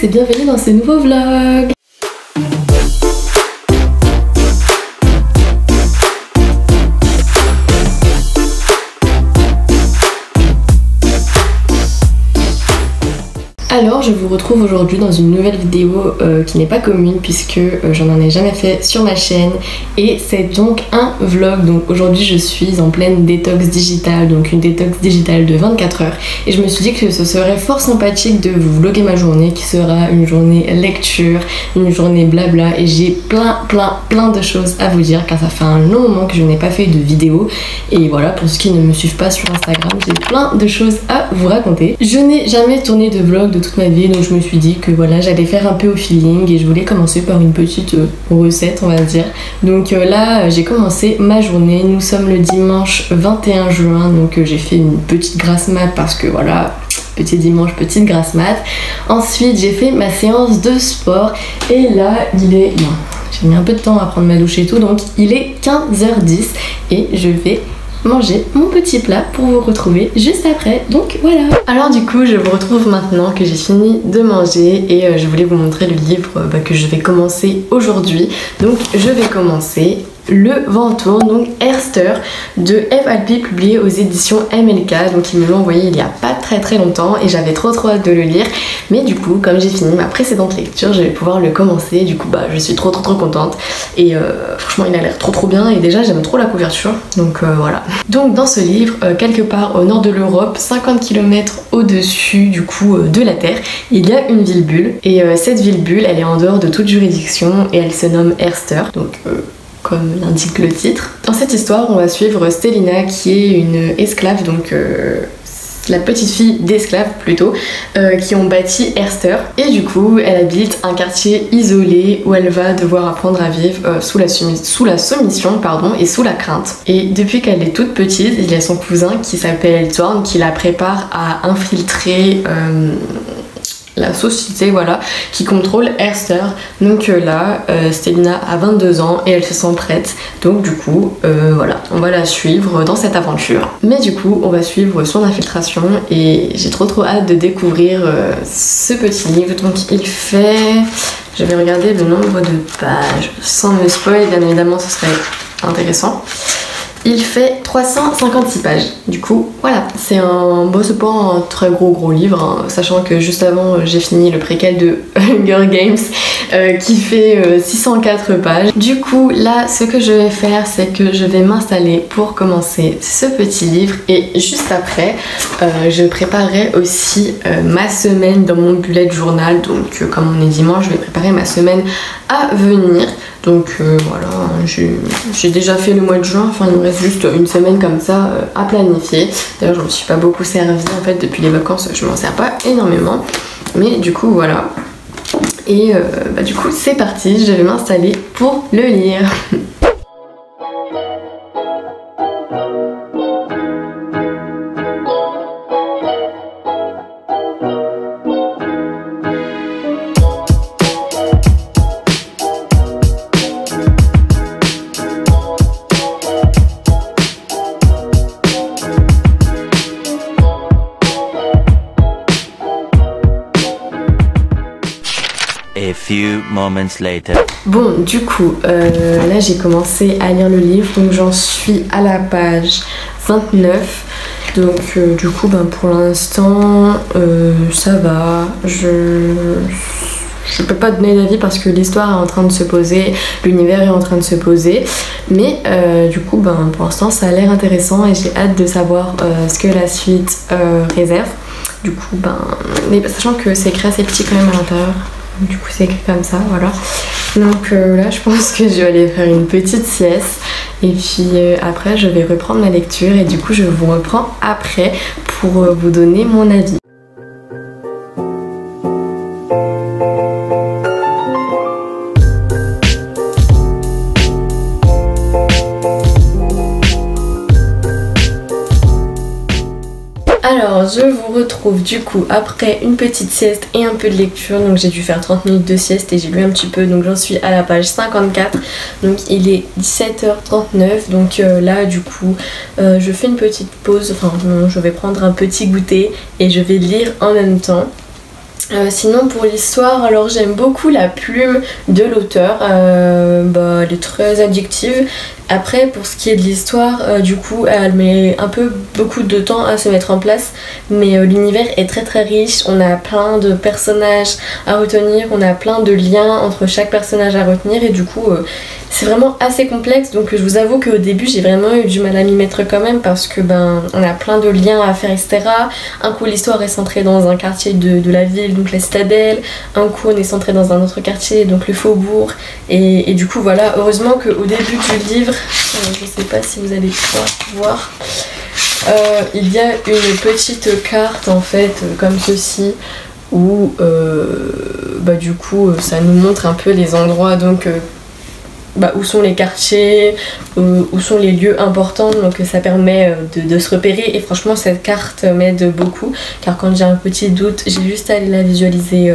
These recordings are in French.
et bienvenue dans ce nouveau vlog. Alors je vous retrouve aujourd'hui dans une nouvelle vidéo qui n'est pas commune puisque je n'en ai jamais fait sur ma chaîne et c'est donc un vlog. Donc aujourd'hui je suis en pleine détox digitale, donc une détox digitale de 24 heures et je me suis dit que ce serait fort sympathique de vous vlogger ma journée qui sera une journée lecture, une journée blabla et j'ai plein de choses à vous dire car ça fait un long moment que je n'ai pas fait de vidéo et voilà, pour ceux qui ne me suivent pas sur Instagram, j'ai plein de choses à vous raconter. Je n'ai jamais tourné de vlog de toute ma vie, donc je me suis dit que voilà, j'allais faire un peu au feeling et je voulais commencer par une petite recette, on va dire. Donc là j'ai commencé ma journée, nous sommes le dimanche 21 juin, donc j'ai fait une petite grasse mat parce que voilà, petit dimanche, petite grasse mat. Ensuite j'ai fait ma séance de sport et là il est... Non, j'ai mis un peu de temps à prendre ma douche et tout, donc il est 15h10 et je vais manger mon petit plat pour vous retrouver juste après, donc voilà. Alors du coup je vous retrouve maintenant que j'ai fini de manger et je voulais vous montrer le livre que je vais commencer aujourd'hui. Donc je vais commencer Le Vent tourne, donc Herster de Eve Alpy, publié aux éditions MLK. Donc ils me l'ont envoyé il y a pas très longtemps et j'avais trop hâte de le lire, mais du coup comme j'ai fini ma précédente lecture je vais pouvoir le commencer. Du coup bah je suis trop contente et franchement il a l'air trop bien et déjà j'aime trop la couverture, donc voilà. Donc dans ce livre, quelque part au nord de l'Europe, 50 km au-dessus du coup de la Terre, il y a une ville bulle et cette ville bulle elle est en dehors de toute juridiction et elle se nomme Herster, donc comme l'indique le titre. Dans cette histoire, on va suivre Stelina qui est une esclave, donc la petite fille d'esclaves plutôt, qui ont bâti Herster. Et du coup, elle habite un quartier isolé où elle va devoir apprendre à vivre sous la soumission et sous la crainte. Et depuis qu'elle est toute petite, il y a son cousin qui s'appelle Thorn qui la prépare à infiltrer la société, voilà, qui contrôle Herster. Donc là Stelina a 22 ans et elle se sent prête, donc du coup voilà, on va la suivre dans cette aventure. Mais du coup on va suivre son infiltration et j'ai trop hâte de découvrir ce petit livre. Donc il fait, je vais regarder le nombre de pages sans me spoil, bien évidemment ce serait intéressant. Il fait 356 pages, du coup voilà, c'est pas un très gros livre, hein, sachant que juste avant j'ai fini le préquel de Hunger Games qui fait 604 pages. Du coup là ce que je vais faire c'est que je vais m'installer pour commencer ce petit livre et juste après je préparerai aussi ma semaine dans mon bullet journal. Donc comme on est dimanche, je vais préparer ma semaine à venir. Donc voilà, j'ai déjà fait le mois de juin, enfin il me reste juste une semaine comme ça à planifier. D'ailleurs je me suis pas beaucoup servie en fait depuis les vacances, je m'en sers pas énormément. Mais du coup voilà. Et du coup c'est parti, je vais m'installer pour le lire. A few moments later. Bon du coup là j'ai commencé à lire le livre, donc j'en suis à la page 29. Donc du coup pour l'instant ça va, je peux pas donner d'avis parce que l'histoire est en train de se poser, l'univers est en train de se poser, mais du coup pour l'instant ça a l'air intéressant et j'ai hâte de savoir ce que la suite réserve. Du coup mais sachant que c'est écrit assez petit quand même à l'intérieur, du coup c'est écrit comme ça, voilà. Donc là je pense que je vais aller faire une petite sieste et puis après je vais reprendre ma lecture et du coup je vous reprends après pour vous donner mon avis. Alors je vous retrouve du coup après une petite sieste et un peu de lecture. Donc j'ai dû faire 30 minutes de sieste et j'ai lu un petit peu, donc j'en suis à la page 54. Donc il est 17h39. Donc là du coup je fais une petite pause, enfin je vais prendre un petit goûter et je vais lire en même temps. Sinon pour l'histoire, alors j'aime beaucoup la plume de l'auteur, elle est très addictive. Après pour ce qui est de l'histoire, du coup elle met beaucoup de temps à se mettre en place, mais l'univers est très très riche, on a plein de personnages à retenir, on a plein de liens entre chaque personnage à retenir et du coup c'est vraiment assez complexe, donc je vous avoue qu'au début j'ai vraiment eu du mal à m'y mettre quand même parce que on a plein de liens à faire, etc. Un coup l'histoire est centrée dans un quartier de la ville, donc la citadelle, un coup on est centré dans un autre quartier, donc le faubourg, et du coup voilà, heureusement qu'au début du livre, je sais pas si vous allez pouvoir voir, il y a une petite carte en fait comme ceci où du coup ça nous montre un peu les endroits donc où sont les quartiers, où sont les lieux importants, donc ça permet de se repérer et franchement cette carte m'aide beaucoup car quand j'ai un petit doute j'ai juste à aller la visualiser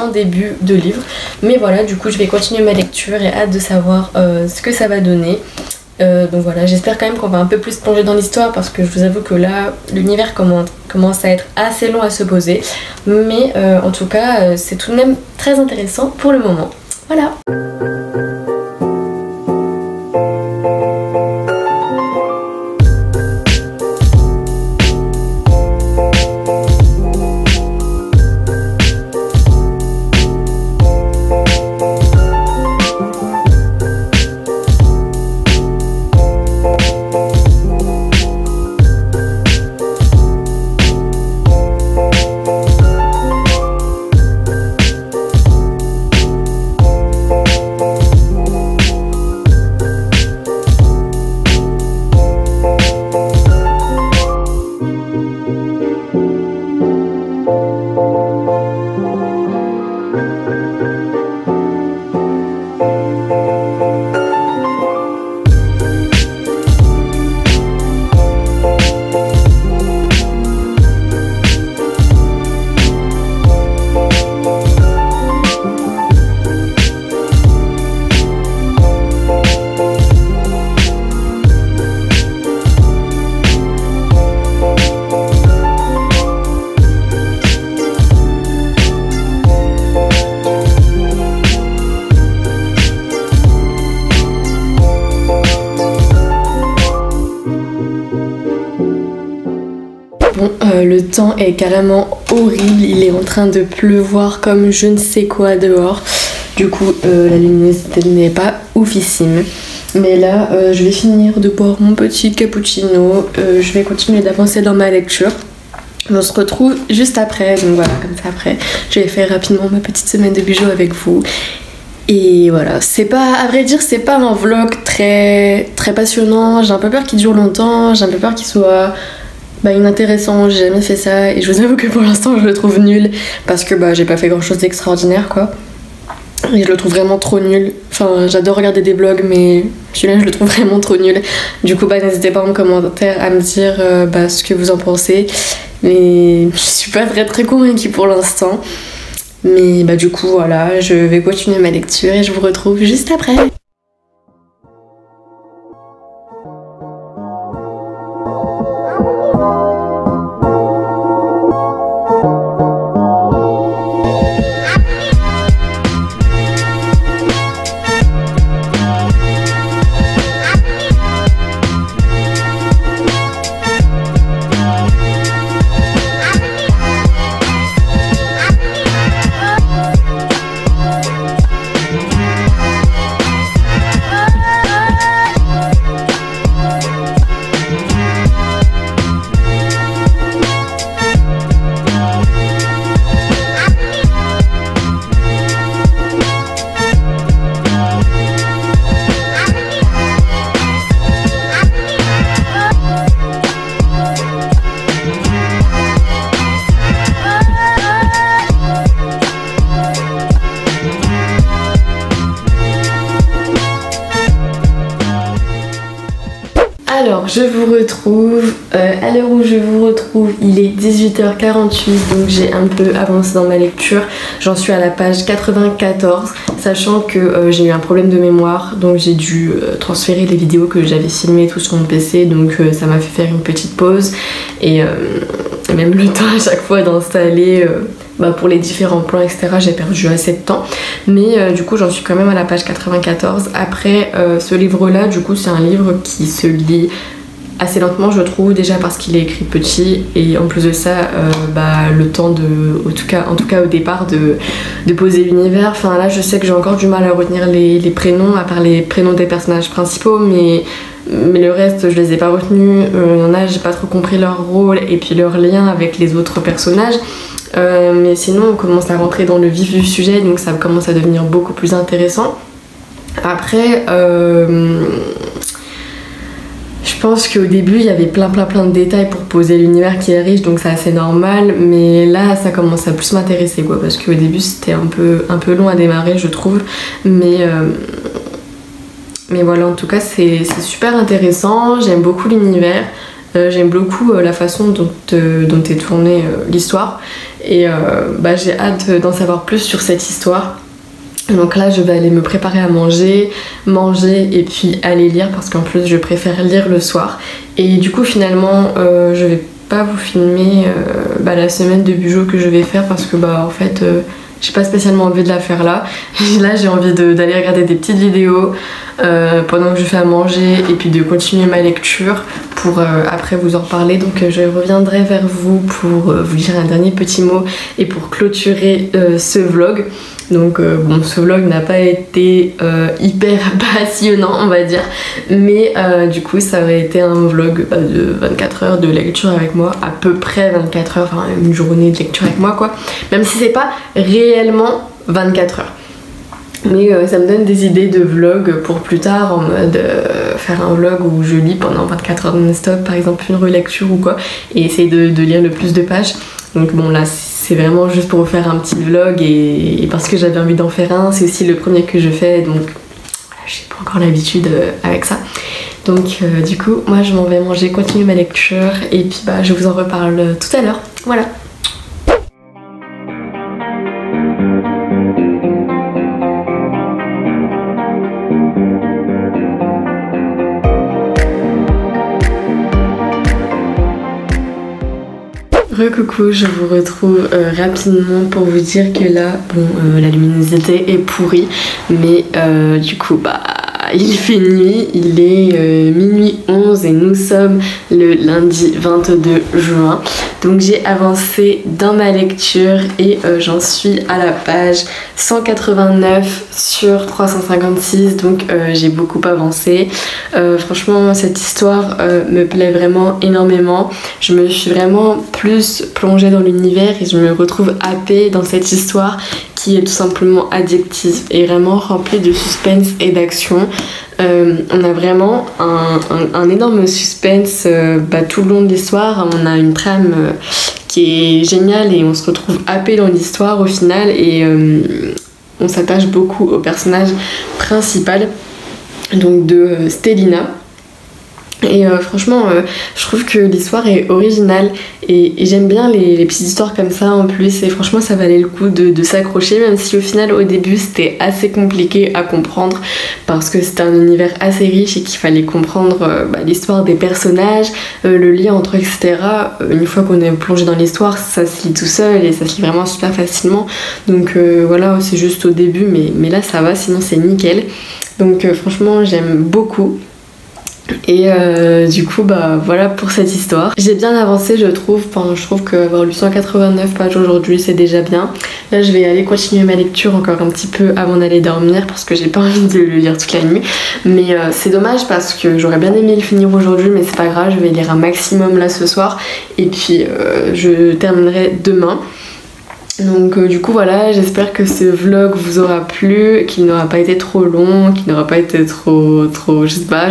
en début de livre. Mais voilà, du coup je vais continuer ma lecture et hâte de savoir ce que ça va donner. Donc voilà, j'espère quand même qu'on va un peu plus plonger dans l'histoire parce que je vous avoue que là l'univers commence à être assez long à se poser, mais en tout cas c'est tout de même très intéressant pour le moment. Voilà. Bon, le temps est carrément horrible, il est en train de pleuvoir comme je ne sais quoi dehors. Du coup, la luminosité n'est pas oufissime. Mais là, je vais finir de boire mon petit cappuccino. Je vais continuer d'avancer dans ma lecture. On se retrouve juste après, donc voilà, comme ça après, je vais faire rapidement ma petite semaine de bijoux avec vous. Et voilà, c'est pas, à vrai dire, c'est pas un vlog très passionnant. J'ai un peu peur qu'il dure longtemps, j'ai un peu peur qu'il soit inintéressant, j'ai jamais fait ça et je vous avoue que pour l'instant je le trouve nul parce que j'ai pas fait grand chose d'extraordinaire quoi. Et je le trouve vraiment trop nul. Enfin, j'adore regarder des vlogs mais celui-là je le trouve vraiment trop nul. Du coup n'hésitez pas en commentaire à me dire ce que vous en pensez. Mais je suis pas très convaincue pour l'instant. Mais du coup voilà, je vais continuer ma lecture et je vous retrouve juste après. Alors je vous retrouve, à l'heure où je vous retrouve il est 18h48 donc j'ai un peu avancé dans ma lecture, j'en suis à la page 94 sachant que j'ai eu un problème de mémoire donc j'ai dû transférer les vidéos que j'avais filmées tout sur mon PC donc ça m'a fait faire une petite pause et même le temps à chaque fois d'installer pour les différents plans, etc. j'ai perdu assez de temps. Mais du coup, j'en suis quand même à la page 94. Après, ce livre-là, du coup, c'est un livre qui se lit assez lentement, je trouve, déjà parce qu'il est écrit petit, et en plus de ça, le temps de, en tout cas au départ, de poser l'univers. Enfin là, je sais que j'ai encore du mal à retenir les prénoms, à part les prénoms des personnages principaux, mais le reste, je les ai pas retenus. Il y en a, j'ai pas trop compris leur rôle et puis leur lien avec les autres personnages. Mais sinon, on commence à rentrer dans le vif du sujet, donc ça commence à devenir beaucoup plus intéressant. Après, je pense qu'au début il y avait plein de détails pour poser l'univers qui est riche, donc c'est assez normal, mais là ça commence à plus m'intéresser quoi, parce qu'au début c'était un peu long à démarrer je trouve, mais voilà, en tout cas c'est super intéressant, j'aime beaucoup l'univers, j'aime beaucoup la façon dont est tournée l'histoire, et j'ai hâte d'en savoir plus sur cette histoire. Donc là je vais aller me préparer à manger et puis aller lire, parce qu'en plus je préfère lire le soir. Et du coup finalement je vais pas vous filmer la semaine de Bujo que je vais faire, parce que en fait j'ai pas spécialement envie de la faire là. Là j'ai envie d'aller regarder des petites vidéos pendant que je fais à manger, et puis de continuer ma lecture pour après vous en reparler. Donc je reviendrai vers vous pour vous dire un dernier petit mot et pour clôturer ce vlog. Donc ce vlog n'a pas été hyper passionnant on va dire, mais du coup ça aurait été un vlog de 24 heures de lecture avec moi, à peu près 24 heures, enfin une journée de lecture avec moi quoi, même si c'est pas réellement 24 heures. Mais ça me donne des idées de vlog pour plus tard, en mode faire un vlog où je lis pendant 24 heures non-stop, par exemple une relecture ou quoi, et essayer de lire le plus de pages. Donc bon là c'est vraiment juste pour vous faire un petit vlog, et parce que j'avais envie d'en faire un, c'est aussi le premier que je fais, donc j'ai pas encore l'habitude avec ça. Donc du coup moi je m'en vais manger, continuer ma lecture, et puis je vous en reparle tout à l'heure. Voilà. Recoucou, je vous retrouve rapidement pour vous dire que là, la luminosité est pourrie, mais du coup il fait nuit, il est minuit 11 et nous sommes le lundi 22 juin. Donc j'ai avancé dans ma lecture et j'en suis à la page 189 sur 356, donc j'ai beaucoup avancé. Franchement cette histoire me plaît vraiment énormément. Je me suis vraiment plus plongée dans l'univers et je me retrouve happée dans cette histoire qui est tout simplement addictive et vraiment remplie de suspense et d'action. On a vraiment un énorme suspense tout le long de l'histoire. On a une trame qui est géniale et on se retrouve happé dans l'histoire au final, et on s'attache beaucoup au personnage principal, donc de Stelina. Et franchement je trouve que l'histoire est originale et j'aime bien les petites histoires comme ça en plus, et franchement ça valait le coup de s'accrocher, même si au final au début c'était assez compliqué à comprendre parce que c'était un univers assez riche et qu'il fallait comprendre l'histoire des personnages, le lien entre eux, etc. Une fois qu'on est plongé dans l'histoire ça se lit tout seul et ça se lit vraiment super facilement, donc voilà, c'est juste au début, mais là ça va, sinon c'est nickel. Donc franchement j'aime beaucoup. Et du coup voilà pour cette histoire. J'ai bien avancé je trouve, je trouve qu'avoir lu 189 pages aujourd'hui c'est déjà bien. Là je vais aller continuer ma lecture encore un petit peu avant d'aller dormir parce que j'ai pas envie de le lire toute la nuit. Mais c'est dommage parce que j'aurais bien aimé le finir aujourd'hui, mais c'est pas grave, je vais lire un maximum là ce soir et puis je terminerai demain. Donc du coup voilà, j'espère que ce vlog vous aura plu, qu'il n'aura pas été trop long, qu'il n'aura pas été trop je sais pas,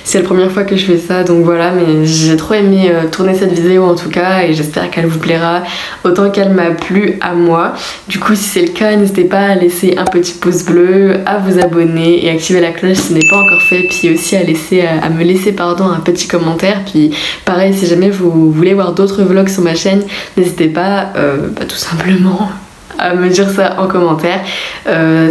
c'est la première fois que je fais ça, donc voilà, mais j'ai trop aimé tourner cette vidéo en tout cas, et j'espère qu'elle vous plaira autant qu'elle m'a plu à moi. Du coup si c'est le cas, n'hésitez pas à laisser un petit pouce bleu, à vous abonner et activer la cloche si ce n'est pas encore fait, puis aussi à me laisser un petit commentaire. Puis pareil, si jamais vous voulez voir d'autres vlogs sur ma chaîne, n'hésitez pas tout simplement à me dire ça en commentaire.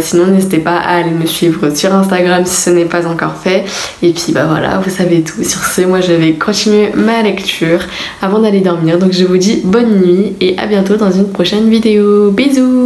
Sinon n'hésitez pas à aller me suivre sur Instagram si ce n'est pas encore fait. Et puis bah voilà, vous savez tout. Sur ce, moi je vais continuer ma lecture avant d'aller dormir. Donc je vous dis bonne nuit et à bientôt dans une prochaine vidéo. Bisous.